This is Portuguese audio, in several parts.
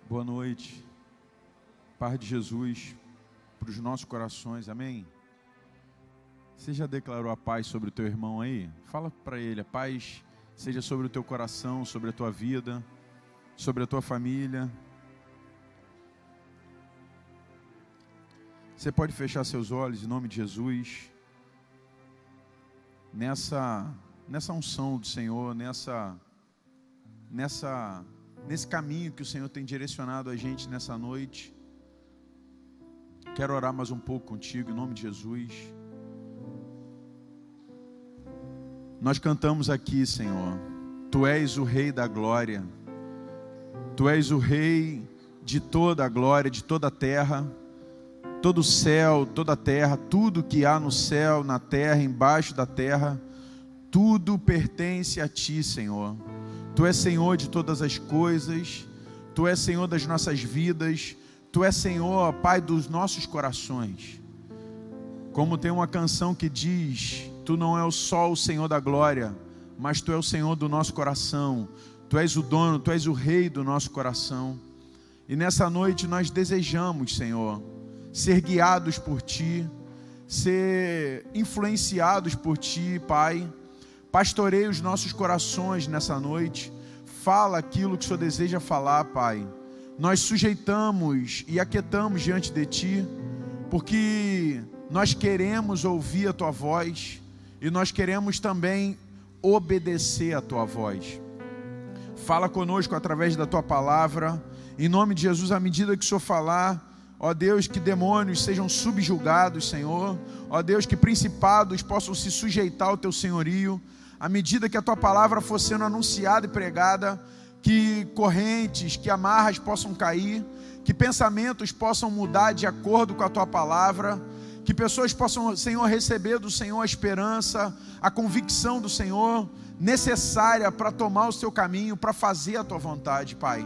Boa noite, paz de Jesus para os nossos corações, amém? Você já declarou a paz sobre o teu irmão aí? Fala para ele, a paz seja sobre o teu coração, sobre a tua vida, sobre a tua família. Você pode fechar seus olhos em nome de Jesus, nessa unção do Senhor, nesse caminho que o Senhor tem direcionado a gente nessa noite. Quero orar mais um pouco contigo, em nome de Jesus. Nós cantamos aqui, Senhor, Tu és o Rei da glória, Tu és o Rei de toda a glória, de toda a terra, todo o céu, toda a terra, tudo que há no céu, na terra, embaixo da terra, tudo pertence a Ti, Senhor. Tu és Senhor de todas as coisas, Tu és Senhor das nossas vidas, Tu és Senhor, Pai dos nossos corações. Como tem uma canção que diz, Tu não és só o Senhor da glória, mas Tu és o Senhor do nosso coração, Tu és o dono, Tu és o Rei do nosso coração. E nessa noite nós desejamos, Senhor, ser guiados por Ti, ser influenciados por Ti, Pai. Pastoreia os nossos corações nessa noite. Fala aquilo que o Senhor deseja falar, Pai. Nós sujeitamos e aquietamos diante de Ti, porque nós queremos ouvir a Tua voz e nós queremos também obedecer a Tua voz. Fala conosco através da Tua palavra. Em nome de Jesus, à medida que o Senhor falar, ó Deus, que demônios sejam subjugados, Senhor. Ó Deus, que principados possam se sujeitar ao Teu senhorio. À medida que a Tua palavra for sendo anunciada e pregada, que correntes, que amarras possam cair, que pensamentos possam mudar de acordo com a Tua palavra, que pessoas possam, Senhor, receber do Senhor a esperança, a convicção do Senhor, necessária para tomar o Seu caminho, para fazer a Tua vontade, Pai.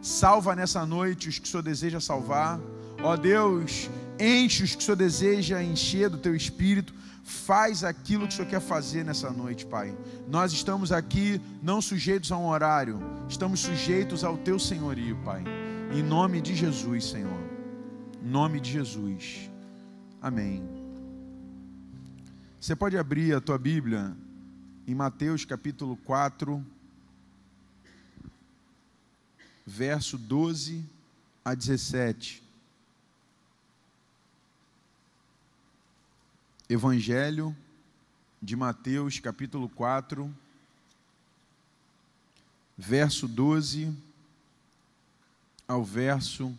Salva nessa noite os que o Senhor deseja salvar. Ó Deus, enche os que o Senhor deseja encher do Teu Espírito. Faz aquilo que o Senhor quer fazer nessa noite, Pai. Nós estamos aqui não sujeitos a um horário, estamos sujeitos ao Teu senhorio, Pai. Em nome de Jesus, Senhor. Em nome de Jesus. Amém. Você pode abrir a tua Bíblia em Mateus capítulo 4, verso 12 a 17. Evangelho de Mateus, capítulo 4, verso 12 ao verso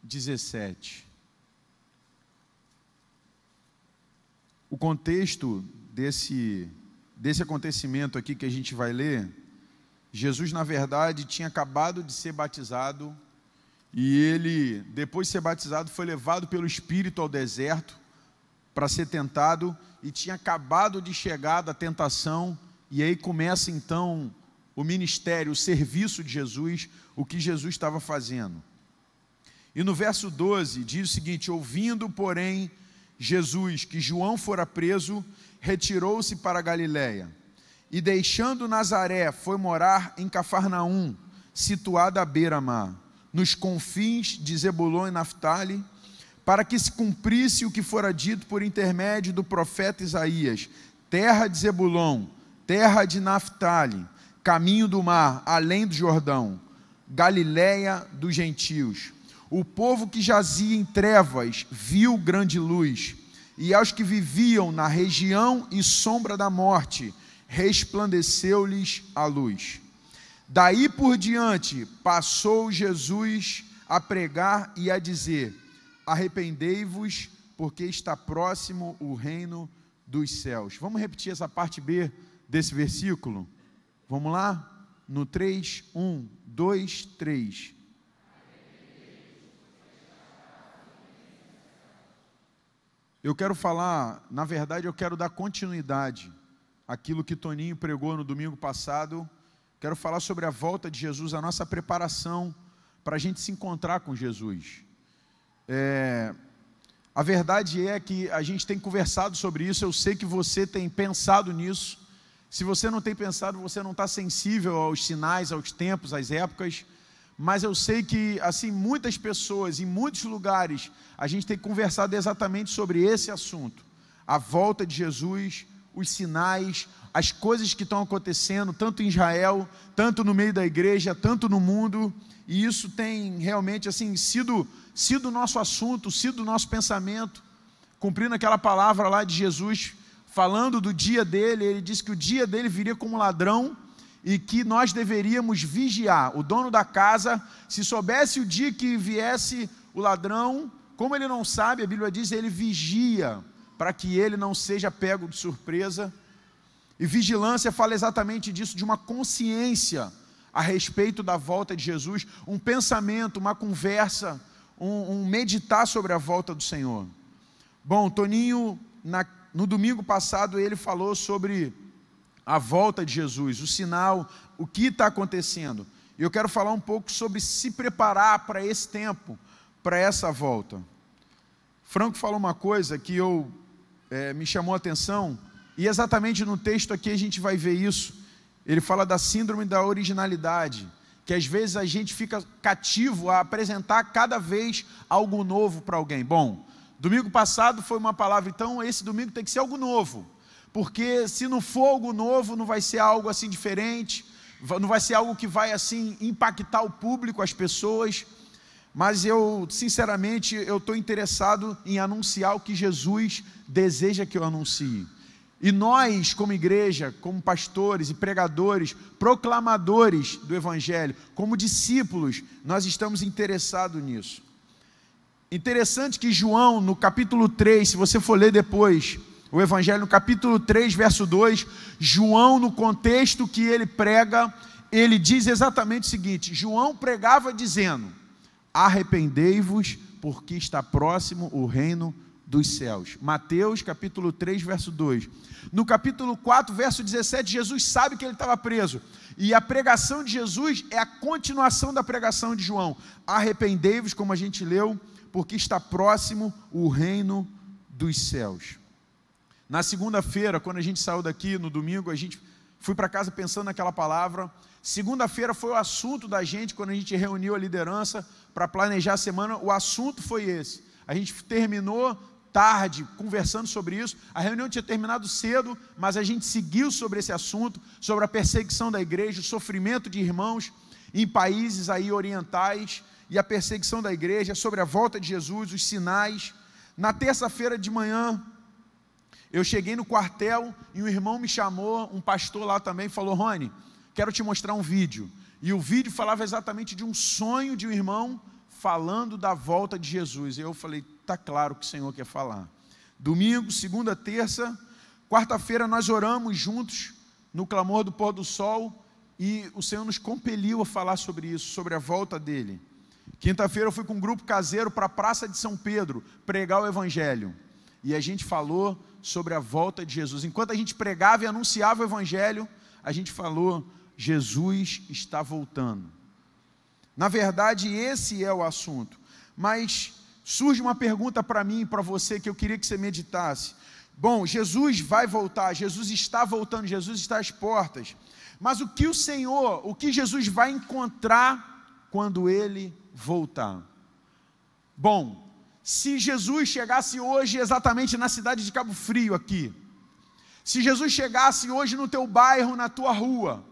17. O contexto desse acontecimento aqui que a gente vai ler, Jesus, na verdade, tinha acabado de ser batizado e ele, depois de ser batizado, foi levado pelo Espírito ao deserto para ser tentado, e tinha acabado de chegar da tentação, e aí começa então o ministério, o serviço de Jesus, o que Jesus estava fazendo. E no verso 12 diz o seguinte: ouvindo, porém, Jesus que João fora preso, retirou-se para a Galiléia, e deixando Nazaré, foi morar em Cafarnaum, situada à beira-mar, nos confins de Zebulon e Naftali, para que se cumprisse o que fora dito por intermédio do profeta Isaías: terra de Zebulon, terra de Naftali, caminho do mar, além do Jordão, Galiléia dos gentios. O povo que jazia em trevas viu grande luz, e aos que viviam na região e sombra da morte, resplandeceu-lhes a luz. Daí por diante, passou Jesus a pregar e a dizer: arrependei-vos, porque está próximo o reino dos céus. Vamos repetir essa parte B desse versículo? Vamos lá? No 3, 1, 2, 3. Eu quero falar, na verdade eu quero dar continuidade àquilo que Toninho pregou no domingo passado. Quero falar sobre a volta de Jesus, a nossa preparação para a gente se encontrar com Jesus. A verdade é que a gente tem conversado sobre isso. Eu sei que você tem pensado nisso. Se você não tem pensado, você não está sensível aos sinais, aos tempos, às épocas. mas eu sei que, assim, muitas pessoas, em muitos lugares, a gente tem conversado exatamente sobre esse assunto, a volta de Jesus, os sinais, as coisas que estão acontecendo, tanto em Israel, tanto no meio da igreja, tanto no mundo, e isso tem realmente, assim, sido o nosso assunto, sido o nosso pensamento, cumprindo aquela palavra lá de Jesus, falando do dia dele. Ele disse que o dia dele viria como ladrão, e que nós deveríamos vigiar. O dono da casa, se soubesse o dia que viesse o ladrão, como ele não sabe, a Bíblia diz, ele vigia, para que ele não seja pego de surpresa. E vigilância fala exatamente disso, de uma consciência a respeito da volta de Jesus, um pensamento, uma conversa, um meditar sobre a volta do Senhor. Bom, Toninho, no domingo passado, ele falou sobre a volta de Jesus, o sinal, o que está acontecendo. E eu quero falar um pouco sobre se preparar para esse tempo, para essa volta. Franco falou uma coisa que me chamou a atenção, e exatamente no texto aqui a gente vai ver isso. Ele fala da síndrome da originalidade, que às vezes a gente fica cativo a apresentar cada vez algo novo para alguém. Bom, domingo passado foi uma palavra, então esse domingo tem que ser algo novo, porque se não for algo novo, não vai ser algo assim diferente, não vai ser algo que vai assim impactar o público, as pessoas, mas eu, sinceramente, eu estou interessado em anunciar o que Jesus deseja que eu anuncie. E nós, como igreja, como pastores e pregadores, proclamadores do Evangelho, como discípulos, nós estamos interessados nisso. Interessante que João, no capítulo 3, se você for ler depois o Evangelho, no capítulo 3, verso 2, João, no contexto que ele prega, ele diz exatamente o seguinte: João pregava dizendo: arrependei-vos, porque está próximo o reino dos céus. Mateus, capítulo 3, verso 2. No capítulo 4, verso 17, Jesus sabe que ele estava preso, e a pregação de Jesus é a continuação da pregação de João: arrependei-vos, como a gente leu, porque está próximo o reino dos céus. Na segunda-feira, quando a gente saiu daqui, no domingo, a gente foi para casa pensando naquela palavra. Segunda-feira foi o assunto da gente, quando a gente reuniu a liderança para planejar a semana, o assunto foi esse. A gente terminou tarde conversando sobre isso, a reunião tinha terminado cedo, mas a gente seguiu sobre esse assunto, sobre a perseguição da igreja, o sofrimento de irmãos em países aí orientais, e a perseguição da igreja, sobre a volta de Jesus, os sinais. Na terça-feira de manhã, eu cheguei no quartel e um irmão me chamou, um pastor lá também, falou: Rony, quero te mostrar um vídeo. E o vídeo falava exatamente de um sonho de um irmão falando da volta de Jesus. E eu falei: está claro o que o Senhor quer falar. Domingo, segunda, terça, quarta-feira nós oramos juntos no clamor do pôr do sol, e o Senhor nos compeliu a falar sobre isso, sobre a volta dele. Quinta-feira eu fui com um grupo caseiro para a Praça de São Pedro pregar o Evangelho, e a gente falou sobre a volta de Jesus. Enquanto a gente pregava e anunciava o Evangelho, a gente falou: Jesus está voltando. Na verdade, esse é o assunto. Mas surge uma pergunta para mim e para você que eu queria que você meditasse. Bom, Jesus vai voltar, Jesus está voltando, Jesus está às portas. Mas o que Jesus vai encontrar quando Ele voltar? Bom, se Jesus chegasse hoje exatamente na cidade de Cabo Frio aqui, se Jesus chegasse hoje no teu bairro, na tua rua,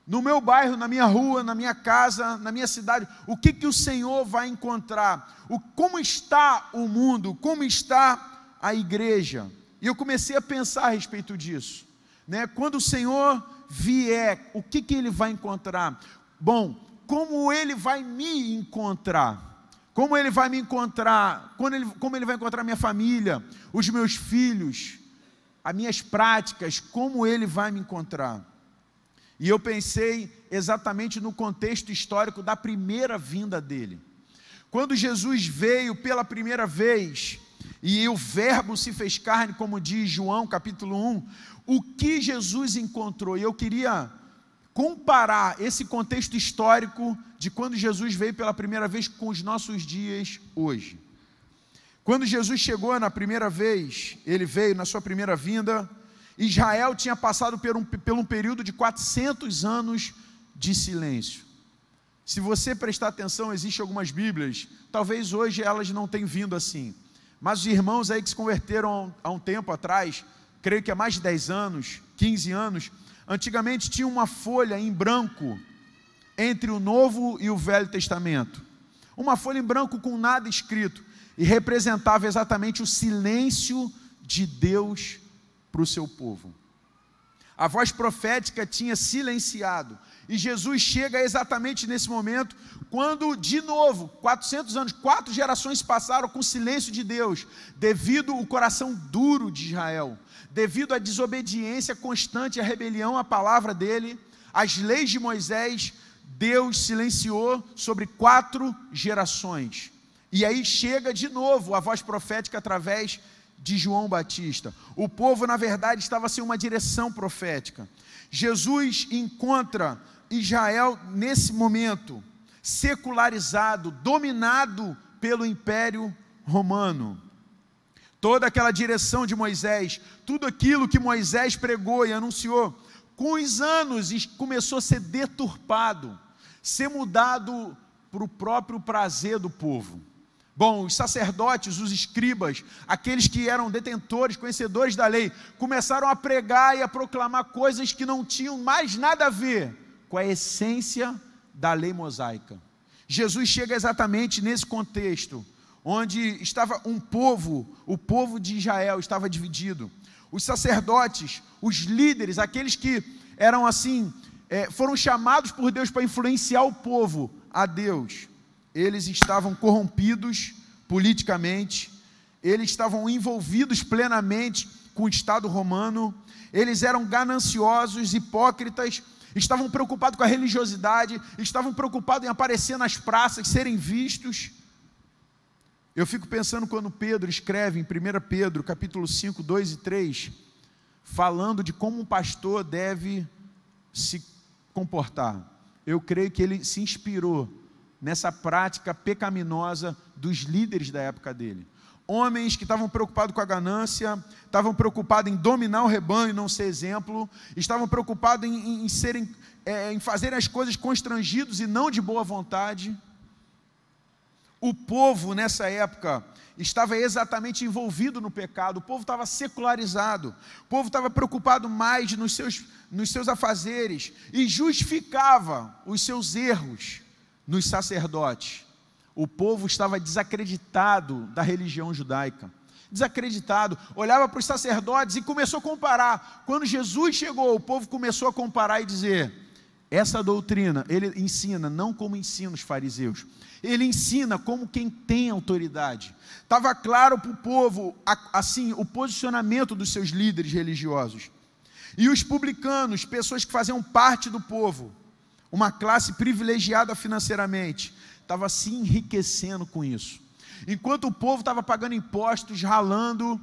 no meu bairro, na minha rua, na minha casa, na minha cidade, o que o Senhor vai encontrar? Como está o mundo? Como está a igreja? E eu comecei a pensar a respeito disso, né? Quando o Senhor vier, o que Ele vai encontrar? Bom, como Ele vai me encontrar? Como Ele vai me encontrar? Como Ele vai encontrar minha família, os meus filhos, as minhas práticas? Como Ele vai me encontrar? E eu pensei exatamente no contexto histórico da primeira vinda dele. Quando Jesus veio pela primeira vez, e o verbo se fez carne, como diz João capítulo 1, o que Jesus encontrou? E eu queria comparar esse contexto histórico de quando Jesus veio pela primeira vez com os nossos dias hoje. Quando Jesus chegou na primeira vez, Ele veio na sua primeira vinda, Israel tinha passado por um período de 400 anos de silêncio. Se você prestar atenção, existem algumas Bíblias, talvez hoje elas não tenham vindo assim, mas os irmãos aí que se converteram há um tempo atrás, creio que há mais de 10 anos, 15 anos, antigamente tinha uma folha em branco entre o Novo e o Velho Testamento. Uma folha em branco com nada escrito, e representava exatamente o silêncio de Deus para o seu povo. A voz profética tinha silenciado, e Jesus chega exatamente nesse momento, quando de novo, 400 anos, 4 gerações passaram com o silêncio de Deus, devido ao coração duro de Israel, devido à desobediência constante, à rebelião à palavra dele, às leis de Moisés. Deus silenciou sobre 4 gerações, e aí chega de novo a voz profética através de João Batista. O povo, na verdade, estava sem uma direção profética. Jesus encontra Israel nesse momento secularizado, dominado pelo Império Romano. Toda aquela direção de Moisés, tudo aquilo que Moisés pregou e anunciou, com os anos começou a ser deturpado, ser mudado para o próprio prazer do povo. Bom, os sacerdotes, os escribas, aqueles que eram detentores, conhecedores da lei, começaram a pregar e a proclamar coisas que não tinham mais nada a ver com a essência da lei mosaica. Jesus chega exatamente nesse contexto, onde estava um povo, o povo de Israel estava dividido. Os sacerdotes, os líderes, aqueles que eram assim, foram chamados por Deus para influenciar o povo a Deus, eles estavam corrompidos politicamente, eles estavam envolvidos plenamente com o Estado romano, eles eram gananciosos, hipócritas, estavam preocupados com a religiosidade, estavam preocupados em aparecer nas praças, serem vistos. Eu fico pensando quando Pedro escreve em 1 Pedro, capítulo 5, 2 e 3, falando de como um pastor deve se comportar. Eu creio que ele se inspirou nessa prática pecaminosa dos líderes da época dele. Homens que estavam preocupados com a ganância, estavam preocupados em dominar o rebanho e não ser exemplo, estavam preocupados em fazerem as coisas constrangidos e não de boa vontade. O povo nessa época estava exatamente envolvido no pecado, o povo estava secularizado, o povo estava preocupado mais nos seus afazeres e justificava os seus erros nos sacerdotes. O povo estava desacreditado da religião judaica, desacreditado, olhava para os sacerdotes e começou a comparar. Quando Jesus chegou, o povo começou a comparar e dizer: essa doutrina, ele ensina não como ensina os fariseus, ele ensina como quem tem autoridade. Estava claro para o povo, assim, o posicionamento dos seus líderes religiosos. E os publicanos, pessoas que faziam parte do povo, uma classe privilegiada financeiramente, estava se enriquecendo com isso. Enquanto o povo estava pagando impostos, ralando,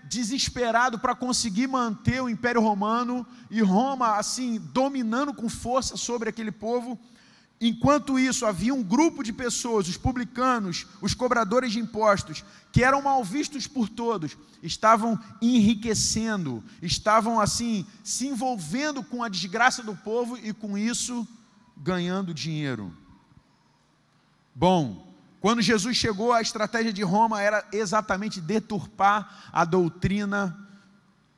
desesperado para conseguir manter o Império Romano, e Roma, assim, dominando com força sobre aquele povo. Enquanto isso, havia um grupo de pessoas, os publicanos, os cobradores de impostos, que eram mal vistos por todos, estavam enriquecendo, estavam assim, se envolvendo com a desgraça do povo e com isso, ganhando dinheiro. Bom, quando Jesus chegou, a estratégia de Roma era exatamente deturpar a doutrina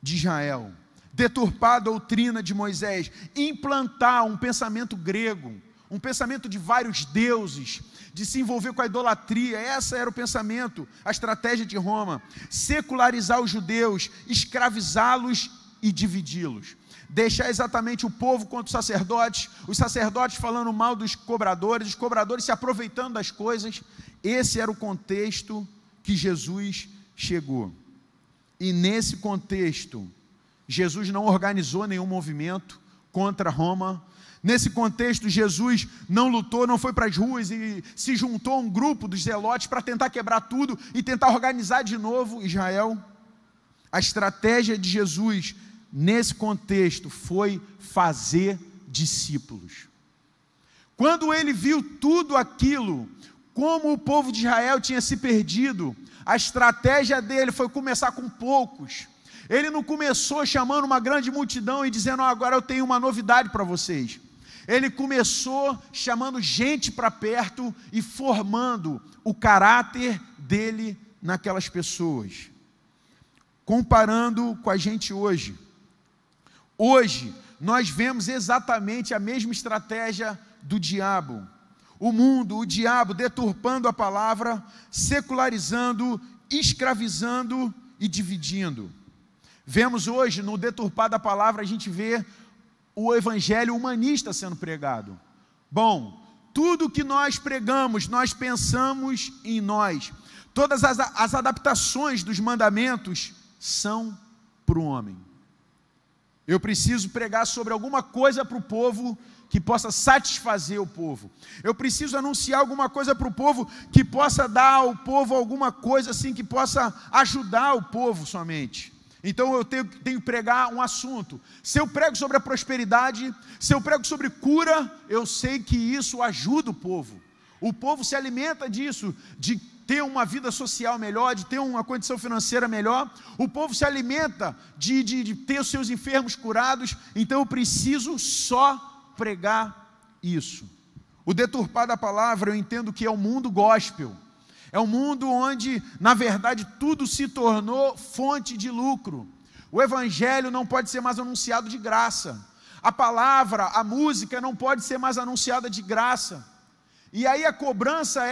de Israel, deturpar a doutrina de Moisés, implantar um pensamento grego, um pensamento de vários deuses, de se envolver com a idolatria. Essa era o pensamento, a estratégia de Roma: secularizar os judeus, escravizá-los e dividi-los, deixar exatamente o povo contra os sacerdotes falando mal dos cobradores, os cobradores se aproveitando das coisas. Esse era o contexto que Jesus chegou. E nesse contexto, Jesus não organizou nenhum movimento contra Roma. Nesse contexto, Jesus não lutou, não foi para as ruas e se juntou a um grupo dos zelotes para tentar quebrar tudo e tentar organizar de novo Israel. A estratégia de Jesus nesse contexto foi fazer discípulos. Quando ele viu tudo aquilo, como o povo de Israel tinha se perdido, a estratégia dele foi começar com poucos. Ele não começou chamando uma grande multidão e dizendo: agora eu tenho uma novidade para vocês. Ele começou chamando gente para perto e formando o caráter dele naquelas pessoas. Comparando com a gente hoje. Hoje, nós vemos exatamente a mesma estratégia do diabo. O mundo, o diabo, deturpando a palavra, secularizando, escravizando e dividindo. Vemos hoje, no deturpar da palavra, a gente vê o evangelho humanista sendo pregado. Bom, tudo que nós pregamos, nós pensamos em nós. Todas as adaptações dos mandamentos são para o homem. Eu preciso pregar sobre alguma coisa para o povo que possa satisfazer o povo. Eu preciso anunciar alguma coisa para o povo que possa dar ao povo alguma coisa assim, que possa ajudar o povo somente. Então eu tenho que pregar um assunto. Se eu prego sobre a prosperidade, se eu prego sobre cura, eu sei que isso ajuda o povo. O povo se alimenta disso, de ter uma vida social melhor, de ter uma condição financeira melhor. O povo se alimenta de ter os seus enfermos curados. Então eu preciso só pregar isso. O deturpar da palavra, eu entendo que é o mundo gospel. É um mundo onde, na verdade, tudo se tornou fonte de lucro. O evangelho não pode ser mais anunciado de graça. A palavra, a música não pode ser mais anunciada de graça. E aí a cobrança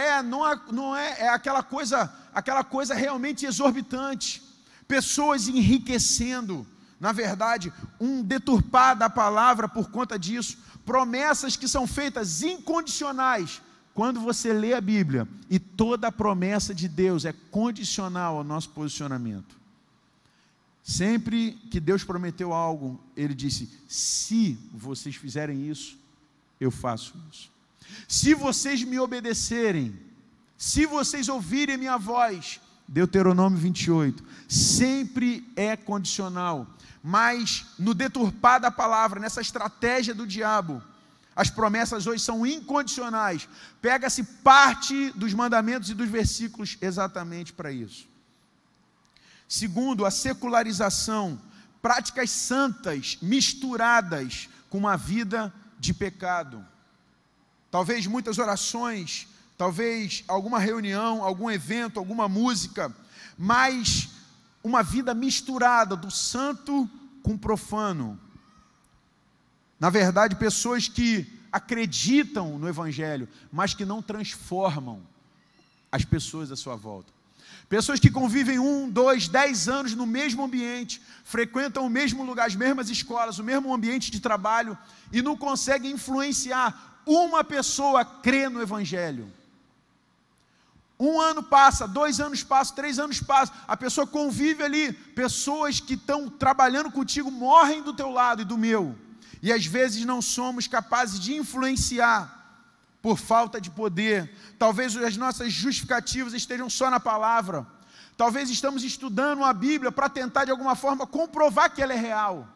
não é aquela coisa realmente exorbitante. Pessoas enriquecendo. Na verdade, um deturpar da palavra por conta disso. Promessas que são feitas incondicionais. Quando você lê a Bíblia, e toda a promessa de Deus é condicional ao nosso posicionamento. Sempre que Deus prometeu algo, Ele disse: se vocês fizerem isso, eu faço isso. Se vocês me obedecerem, se vocês ouvirem minha voz, Deuteronômio 28, sempre é condicional. Mas no deturpar da palavra, nessa estratégia do diabo, as promessas hoje são incondicionais. Pega-se parte dos mandamentos e dos versículos exatamente para isso. Segundo, a secularização, práticas santas misturadas com uma vida de pecado. Talvez muitas orações, talvez alguma reunião, algum evento, alguma música, mas uma vida misturada do santo com o profano. Na verdade, pessoas que acreditam no evangelho, mas que não transformam as pessoas à sua volta. Pessoas que convivem 1, 2, 10 anos no mesmo ambiente, frequentam o mesmo lugar, as mesmas escolas, o mesmo ambiente de trabalho, e não conseguem influenciar uma pessoa a crer no evangelho. 1 ano passa, 2 anos passam, 3 anos passam, a pessoa convive ali, pessoas que estão trabalhando contigo morrem do teu lado e do meu. E às vezes não somos capazes de influenciar por falta de poder. Talvez as nossas justificativas estejam só na palavra. Talvez estamos estudando a Bíblia para tentar de alguma forma comprovar que ela é real.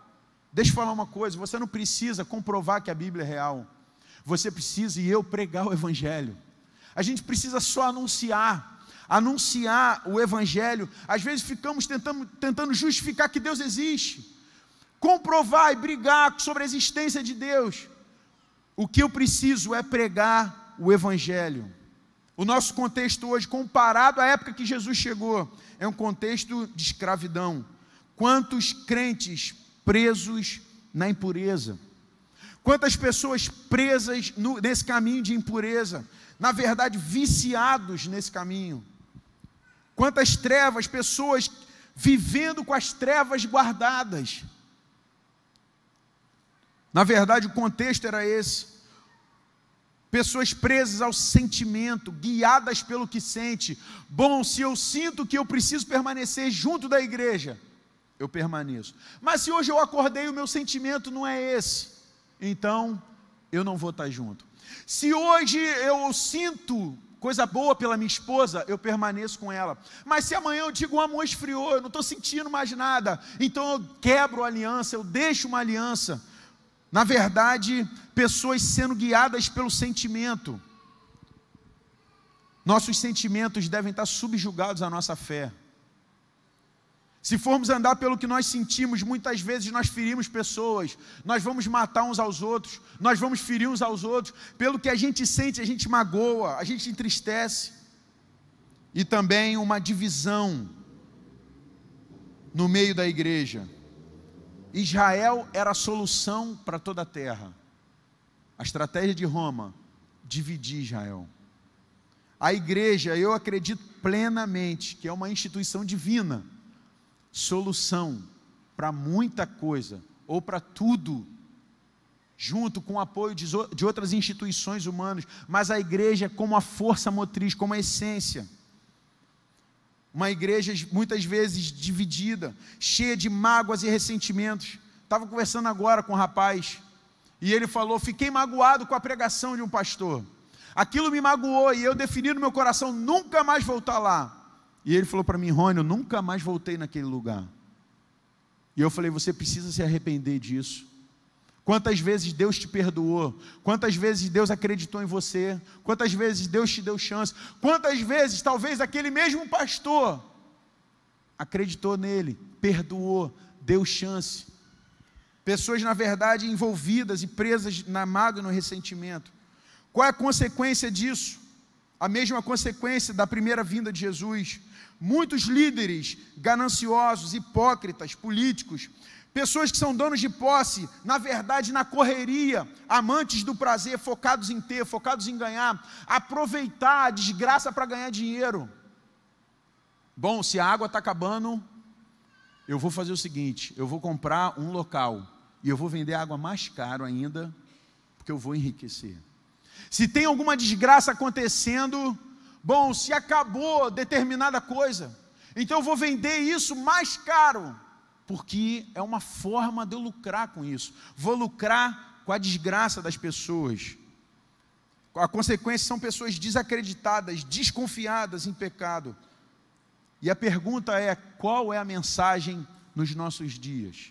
Deixa eu falar uma coisa, você não precisa comprovar que a Bíblia é real. Você precisa e eu pregar o evangelho. A gente precisa só anunciar o evangelho. Às vezes ficamos tentando justificar que Deus existe. Comprovar e brigar sobre a existência de Deus. O que eu preciso é pregar o evangelho. O nosso contexto hoje, comparado à época que Jesus chegou, é um contexto de escravidão. Quantos crentes presos na impureza? Quantas pessoas presas nesse caminho de impureza? Na verdade, viciados nesse caminho. Quantas trevas, pessoas vivendo com as trevas guardadas. Na verdade, o contexto era esse. Pessoas presas ao sentimento, guiadas pelo que sente. Bom, se eu sinto que eu preciso permanecer junto da igreja, eu permaneço. Mas se hoje eu acordei e o meu sentimento não é esse, então eu não vou estar junto. Se hoje eu sinto coisa boa pela minha esposa, eu permaneço com ela. Mas se amanhã eu digo, o amor esfriou, eu não estou sentindo mais nada, então eu quebro a aliança, eu deixo uma aliança. Na verdade, pessoas sendo guiadas pelo sentimento. Nossos sentimentos devem estar subjugados à nossa fé. Se formos andar pelo que nós sentimos, muitas vezes nós ferimos pessoas, nós vamos matar uns aos outros, nós vamos ferir uns aos outros, pelo que a gente sente, a gente magoa, a gente entristece. E também uma divisão no meio da igreja. Israel era a solução para toda a terra. A estratégia de Roma, dividir Israel. A igreja, eu acredito plenamente que é uma instituição divina, solução para muita coisa, ou para tudo, junto com o apoio de outras instituições humanas, mas a igreja como a força motriz, como a essência. Uma igreja muitas vezes dividida, cheia de mágoas e ressentimentos. Estava conversando agora com um rapaz, e ele falou: fiquei magoado com a pregação de um pastor. Aquilo me magoou, e eu defini no meu coração nunca mais voltar lá. E ele falou para mim: Rony, eu nunca mais voltei naquele lugar. E eu falei: você precisa se arrepender disso. Quantas vezes Deus te perdoou? Quantas vezes Deus acreditou em você? Quantas vezes Deus te deu chance? Quantas vezes talvez aquele mesmo pastor acreditou nele, perdoou, deu chance? Pessoas, na verdade, envolvidas e presas na mágoa e no ressentimento. Qual é a consequência disso? A mesma consequência da primeira vinda de Jesus. Muitos líderes gananciosos, hipócritas, políticos, pessoas que são donos de posse, na verdade na correria, amantes do prazer, focados em ter, focados em ganhar, aproveitar a desgraça para ganhar dinheiro. Bom, se a água está acabando, eu vou fazer o seguinte: eu vou comprar um local e eu vou vender água mais caro ainda, porque eu vou enriquecer. Se tem alguma desgraça acontecendo, bom, se acabou determinada coisa, então eu vou vender isso mais caro, porque é uma forma de eu lucrar com isso. Vou lucrar com a desgraça das pessoas. A consequência são pessoas desacreditadas, desconfiadas em pecado. E a pergunta é: qual é a mensagem nos nossos dias?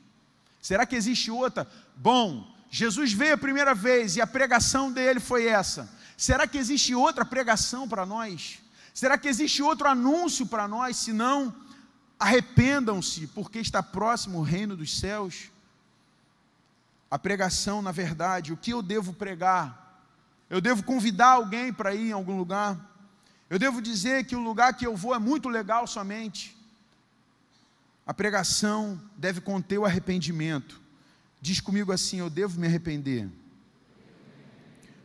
Será que existe outra? Bom, Jesus veio a primeira vez e a pregação dele foi essa. Será que existe outra pregação para nós? Será que existe outro anúncio para nós? Se não, arrependam-se, porque está próximo o reino dos céus. A pregação, na verdade, o que eu devo pregar? Eu devo convidar alguém para ir em algum lugar? Eu devo dizer que o lugar que eu vou é muito legal somente? A pregação deve conter o arrependimento. Diz comigo assim: eu devo me arrepender,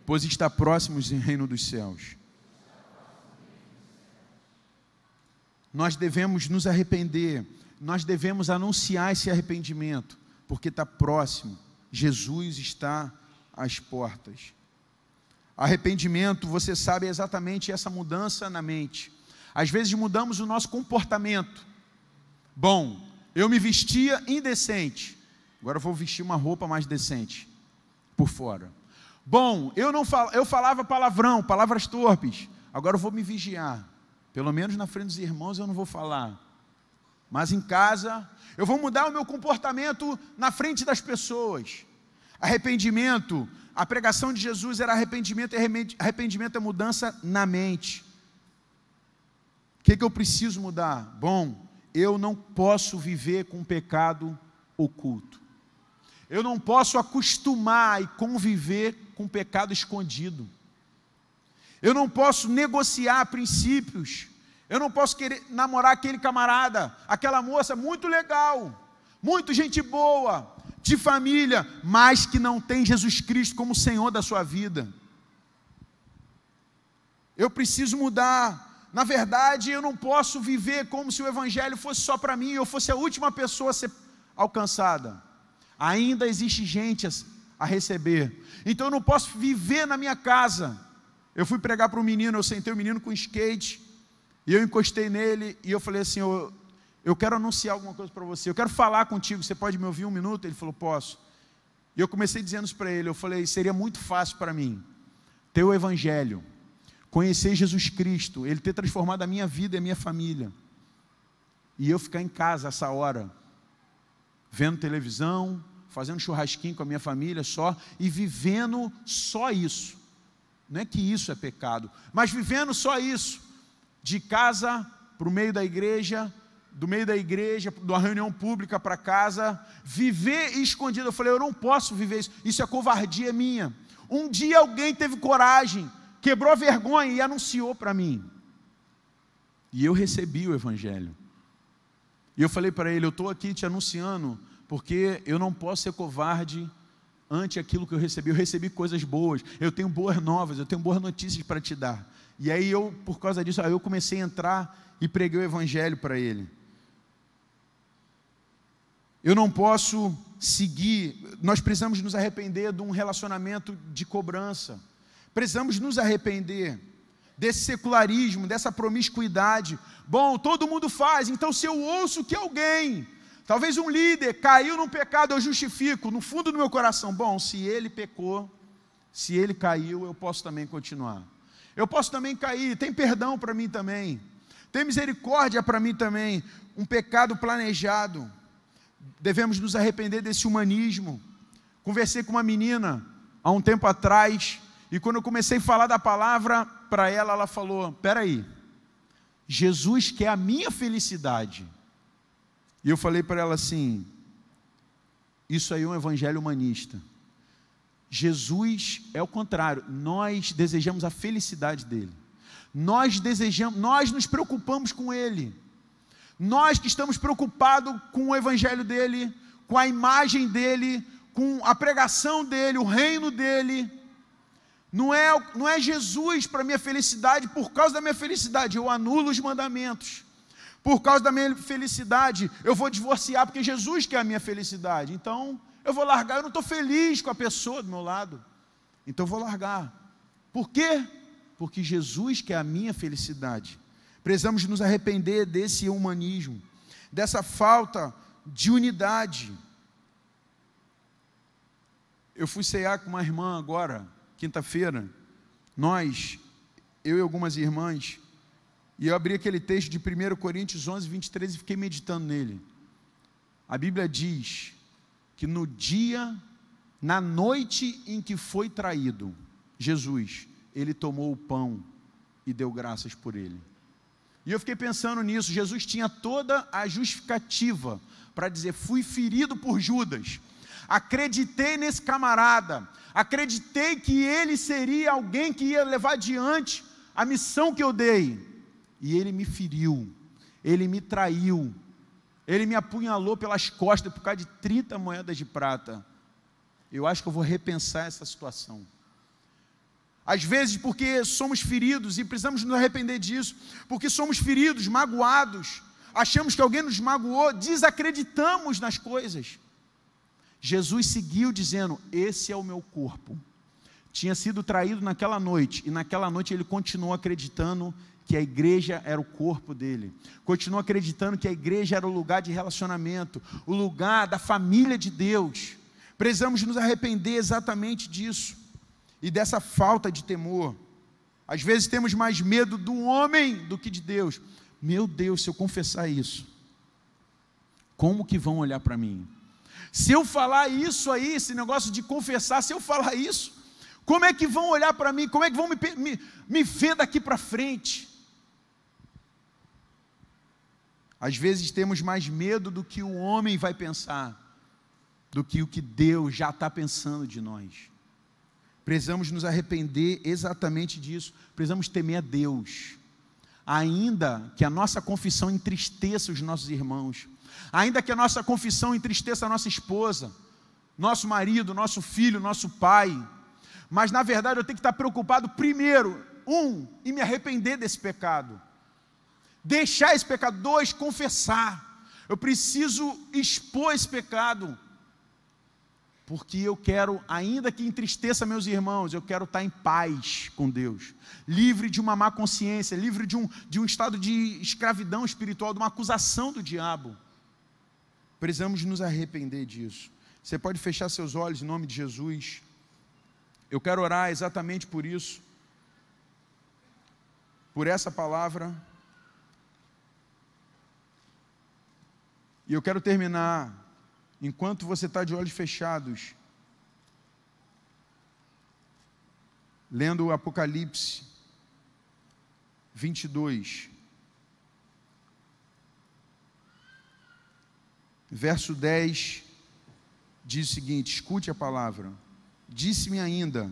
pois está próximo o reino dos céus. Nós devemos nos arrepender, nós devemos anunciar esse arrependimento, porque está próximo, Jesus está às portas. Arrependimento, você sabe, é exatamente essa mudança na mente. Às vezes mudamos o nosso comportamento. Bom, eu me vestia indecente, agora eu vou vestir uma roupa mais decente por fora. Bom, eu falava palavrão, palavras torpes, agora eu vou me vigiar. Pelo menos na frente dos irmãos eu não vou falar. Mas em casa, eu vou mudar o meu comportamento na frente das pessoas. Arrependimento, a pregação de Jesus era arrependimento, e arrependimento é mudança na mente. O que eu preciso mudar? Bom, eu não posso viver com pecado oculto. Eu não posso acostumar e conviver com pecado escondido. Eu não posso negociar princípios. Eu não posso querer namorar aquele camarada, aquela moça muito legal, muito gente boa, de família, mas que não tem Jesus Cristo como Senhor da sua vida. Eu preciso mudar. Na verdade, eu não posso viver como se o Evangelho fosse só para mim, eu fosse a última pessoa a ser alcançada. Ainda existe gente a receber. Então eu não posso viver na minha casa. Eu fui pregar para um menino, eu sentei o menino com skate, e eu encostei nele, e eu falei assim: eu quero anunciar alguma coisa para você, eu quero falar contigo, você pode me ouvir um minuto? Ele falou: posso. E eu comecei dizendo isso para ele, eu falei: seria muito fácil para mim ter o Evangelho, conhecer Jesus Cristo, Ele ter transformado a minha vida e a minha família, e eu ficar em casa essa hora, vendo televisão, fazendo churrasquinho com a minha família só, e vivendo só isso. Não é que isso é pecado, mas vivendo só isso, de casa para o meio da igreja, do meio da igreja, de uma reunião pública para casa, viver escondido. Eu falei, eu não posso viver isso é covardia minha. Um dia alguém teve coragem, quebrou a vergonha e anunciou para mim. E eu recebi o Evangelho. E eu falei para ele, eu estou aqui te anunciando, porque eu não posso ser covarde ante aquilo que eu recebi. Eu recebi coisas boas, eu tenho boas novas, eu tenho boas notícias para te dar. E aí eu, por causa disso, eu comecei a entrar e preguei o Evangelho para ele. Eu não posso seguir, nós precisamos nos arrepender de um relacionamento de cobrança. Precisamos nos arrepender desse secularismo, dessa promiscuidade. Bom, todo mundo faz, então se eu ouço que alguém, talvez um líder, caiu num pecado, eu justifico, no fundo do meu coração, bom, se ele pecou, se ele caiu, eu posso também continuar. Eu posso também cair, tem perdão para mim também, tem misericórdia para mim também, um pecado planejado. Devemos nos arrepender desse humanismo. Conversei com uma menina há um tempo atrás, e quando eu comecei a falar da palavra para ela, ela falou, espera aí, Jesus quer a minha felicidade. E eu falei para ela assim, isso aí é um evangelho humanista. Jesus é o contrário, nós desejamos a felicidade dele. Nós nos preocupamos com ele. Nós que estamos preocupados com o evangelho dele, com a imagem dele, com a pregação dele, o reino dele. Não é Jesus para a minha felicidade, por causa da minha felicidade, eu anulo os mandamentos. Por causa da minha felicidade, eu vou divorciar, porque Jesus quer a minha felicidade. Então, eu vou largar, eu não estou feliz com a pessoa do meu lado. Então, eu vou largar. Por quê? Porque Jesus quer a minha felicidade. Precisamos nos arrepender desse humanismo, dessa falta de unidade. Eu fui cear com uma irmã agora, quinta-feira, eu e algumas irmãs, e eu abri aquele texto de 1 Coríntios 11, 23 e fiquei meditando nele. A Bíblia diz que na noite em que foi traído, Jesus, ele tomou o pão e deu graças por ele. E eu fiquei pensando nisso, Jesus tinha toda a justificativa para dizer, fui ferido por Judas, acreditei nesse camarada, acreditei que ele seria alguém que ia levar adiante a missão que eu dei, e ele me feriu, ele me traiu, ele me apunhalou pelas costas por causa de 30 moedas de prata. Eu acho que eu vou repensar essa situação. Às vezes porque somos feridos e precisamos nos arrepender disso, porque somos feridos, magoados, achamos que alguém nos magoou, desacreditamos nas coisas. Jesus seguiu dizendo, esse é o meu corpo. Tinha sido traído naquela noite, e naquela noite ele continuou acreditando que a igreja era o corpo dele, continuou acreditando que a igreja era o lugar de relacionamento, o lugar da família de Deus. Precisamos nos arrepender exatamente disso. E dessa falta de temor. Às vezes temos mais medo do homem do que de Deus. Meu Deus, se eu confessar isso, como que vão olhar para mim? Se eu falar isso aí, esse negócio de confessar, se eu falar isso, como é que vão olhar para mim? Como é que vão me ver daqui para frente? Às vezes temos mais medo do que o homem vai pensar, do que o que Deus já está pensando de nós. Precisamos nos arrepender exatamente disso. Precisamos temer a Deus. Ainda que a nossa confissão entristeça os nossos irmãos, ainda que a nossa confissão entristeça a nossa esposa, nosso marido, nosso filho, nosso pai, mas na verdade eu tenho que estar preocupado primeiro, em me arrepender desse pecado, deixar esse pecado. 2, confessar. Eu preciso expor esse pecado, porque eu quero, ainda que entristeça meus irmãos, eu quero estar em paz com Deus, livre de uma má consciência, livre de um estado de escravidão espiritual, de uma acusação do diabo. Precisamos nos arrepender disso. Você pode fechar seus olhos em nome de Jesus. Eu quero orar exatamente por isso, por essa palavra. E eu quero terminar, enquanto você está de olhos fechados, lendo o Apocalipse 22. Verso 10 diz o seguinte, escute a palavra. Disse-me ainda,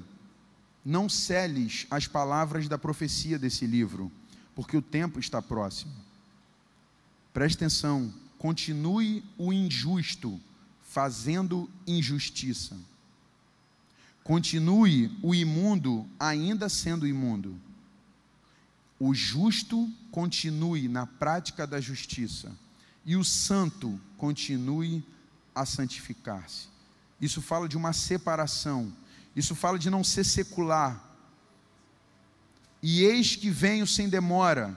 não seles as palavras da profecia desse livro, porque o tempo está próximo. Preste atenção, continue o injusto fazendo injustiça. Continue o imundo ainda sendo imundo. O justo continue na prática da justiça. E o santo continue a santificar-se. Isso fala de uma separação. Isso fala de não ser secular. E eis que venho sem demora,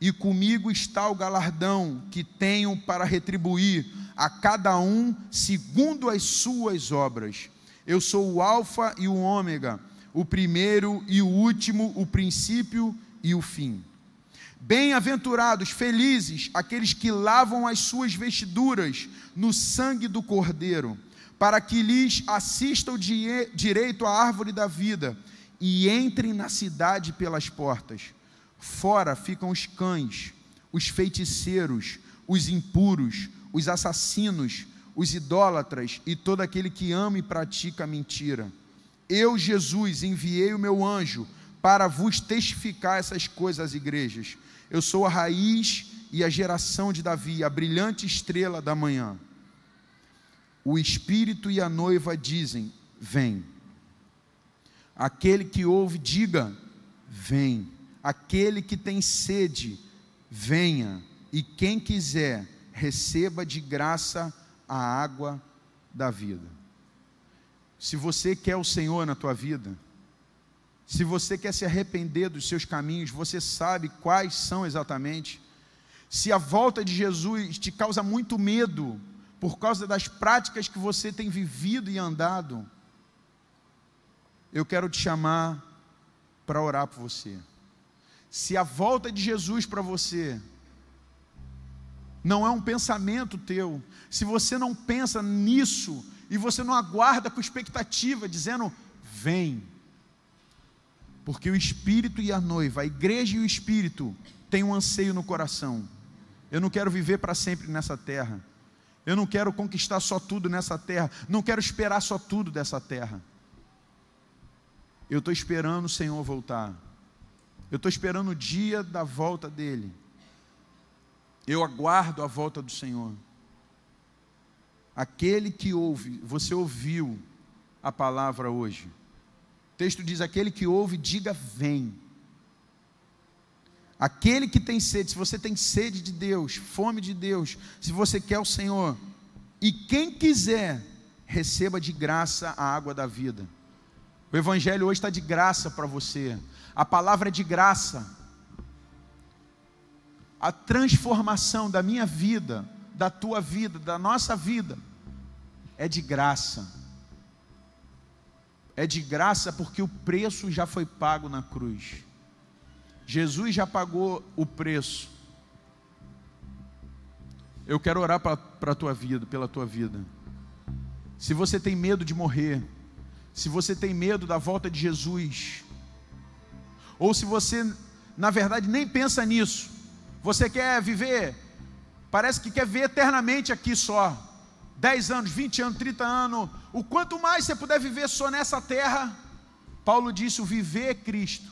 e comigo está o galardão que tenho para retribuir a cada um segundo as suas obras. Eu sou o Alfa e o Ômega, o primeiro e o último, o princípio e o fim. Bem-aventurados, felizes, aqueles que lavam as suas vestiduras no sangue do Cordeiro, para que lhes assista o direito à árvore da vida, e entrem na cidade pelas portas. Fora ficam os cães, os feiticeiros, os impuros, os assassinos, os idólatras e todo aquele que ama e pratica a mentira. Eu, Jesus, enviei o meu anjo para vos testificar essas coisas às igrejas. Eu sou a raiz e a geração de Davi, a brilhante estrela da manhã. O Espírito e a noiva dizem, vem. Aquele que ouve, diga, vem. Aquele que tem sede, venha. E quem quiser, receba de graça a água da vida. Se você quer o Senhor na tua vida, se você quer se arrepender dos seus caminhos, você sabe quais são exatamente. Se a volta de Jesus te causa muito medo, por causa das práticas que você tem vivido e andado, eu quero te chamar para orar por você. Se a volta de Jesus para você não é um pensamento teu, se você não pensa nisso, e você não aguarda com expectativa, dizendo, vem, porque o Espírito e a noiva, a igreja e o Espírito, têm um anseio no coração. Eu não quero viver para sempre nessa terra, eu não quero conquistar só tudo nessa terra, não quero esperar só tudo dessa terra. Eu estou esperando o Senhor voltar, eu estou esperando o dia da volta dEle, eu aguardo a volta do Senhor. Aquele que ouve, você ouviu a palavra hoje, o texto diz, aquele que ouve, diga vem. Aquele que tem sede, se você tem sede de Deus, fome de Deus, se você quer o Senhor, e quem quiser, receba de graça a água da vida. O Evangelho hoje está de graça para você, a palavra é de graça, a transformação da minha vida, da tua vida, da nossa vida, é de graça. É de graça porque o preço já foi pago na cruz. Jesus já pagou o preço. Eu quero orar para a tua vida, pela tua vida. Se você tem medo de morrer, se você tem medo da volta de Jesus, ou se você, na verdade, nem pensa nisso, você quer viver, parece que quer ver eternamente aqui só, 10 anos, 20 anos, 30 anos, o quanto mais você puder viver só nessa terra, Paulo disse, o viver é Cristo,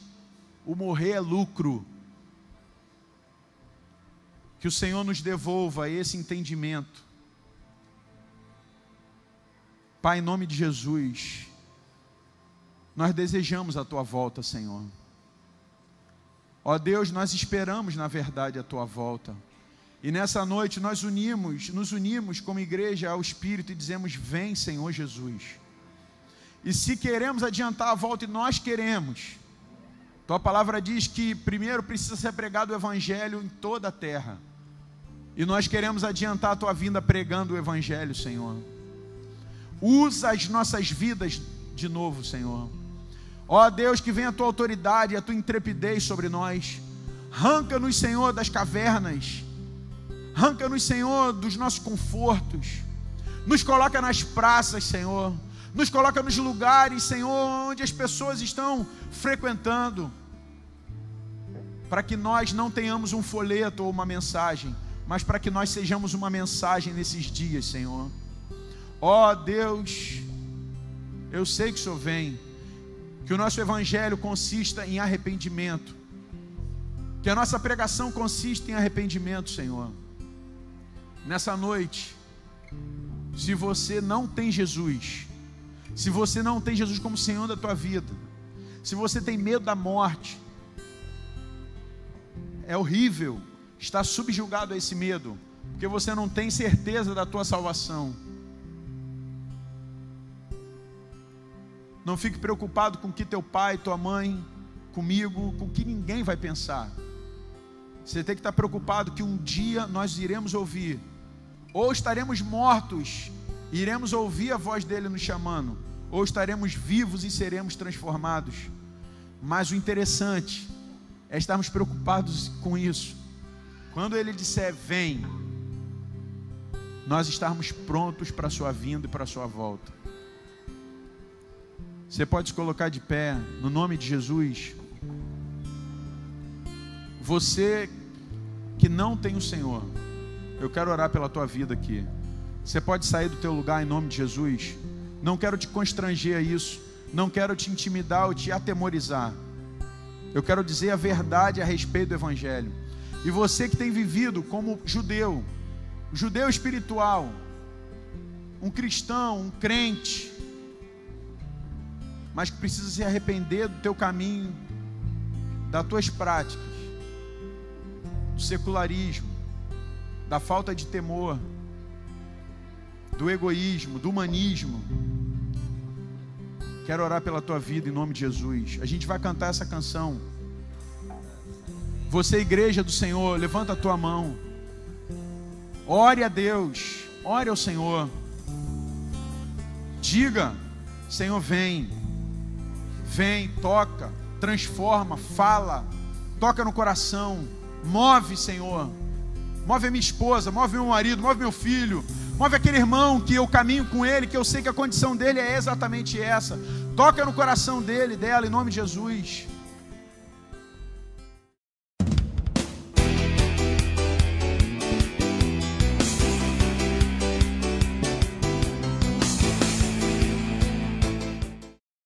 o morrer é lucro. Que o Senhor nos devolva esse entendimento. Pai, em nome de Jesus, nós desejamos a Tua volta, Senhor. Ó Deus, nós esperamos na verdade a Tua volta. E nessa noite nós nos unimos como igreja ao Espírito e dizemos, vem Senhor Jesus. E se queremos adiantar a volta, e nós queremos, Tua palavra diz que primeiro precisa ser pregado o Evangelho em toda a terra. E nós queremos adiantar a Tua vinda pregando o Evangelho, Senhor. Usa as nossas vidas de novo, Senhor. Ó Deus, que venha a Tua autoridade e a Tua intrepidez sobre nós. Arranca-nos, Senhor, das cavernas. Arranca-nos, Senhor, dos nossos confortos. Nos coloca nas praças, Senhor. Nos coloca nos lugares, Senhor, onde as pessoas estão frequentando. Para que nós não tenhamos um folheto ou uma mensagem, mas para que nós sejamos uma mensagem nesses dias, Senhor. Ó Deus, eu sei que o Senhor vem, que o nosso evangelho consista em arrependimento, que a nossa pregação consista em arrependimento, Senhor. Nessa noite, se você não tem Jesus, se você não tem Jesus como Senhor da tua vida, se você tem medo da morte, é horrível estar subjugado a esse medo, porque você não tem certeza da tua salvação. Não fique preocupado com o que teu pai, tua mãe, comigo, com o que ninguém vai pensar. Você tem que estar preocupado que um dia nós iremos ouvir, ou estaremos mortos e iremos ouvir a voz dele nos chamando, ou estaremos vivos e seremos transformados. Mas o interessante é estarmos preocupados com isso. Quando ele disser vem, nós estarmos prontos para a sua vinda e para a sua volta. Você pode se colocar de pé no nome de Jesus. Você que não tem o Senhor, eu quero orar pela tua vida aqui. Você pode sair do teu lugar em nome de Jesus. Não quero te constranger a isso, não quero te intimidar ou te atemorizar. Eu quero dizer a verdade a respeito do evangelho. E você que tem vivido como judeu espiritual, um cristão, um crente, mas que precisa se arrepender do teu caminho, das tuas práticas, do secularismo, da falta de temor, do egoísmo, do humanismo. Quero orar pela tua vida em nome de Jesus. A gente vai cantar essa canção. Você, igreja do Senhor, levanta a tua mão. Ore a Deus, ore ao Senhor. Diga: Senhor, vem, toca, transforma, fala, toca no coração, move, Senhor. Move a minha esposa, move meu marido, move meu filho, move aquele irmão que eu caminho com ele, que eu sei que a condição dele é exatamente essa. Toca no coração dele, dela, em nome de Jesus.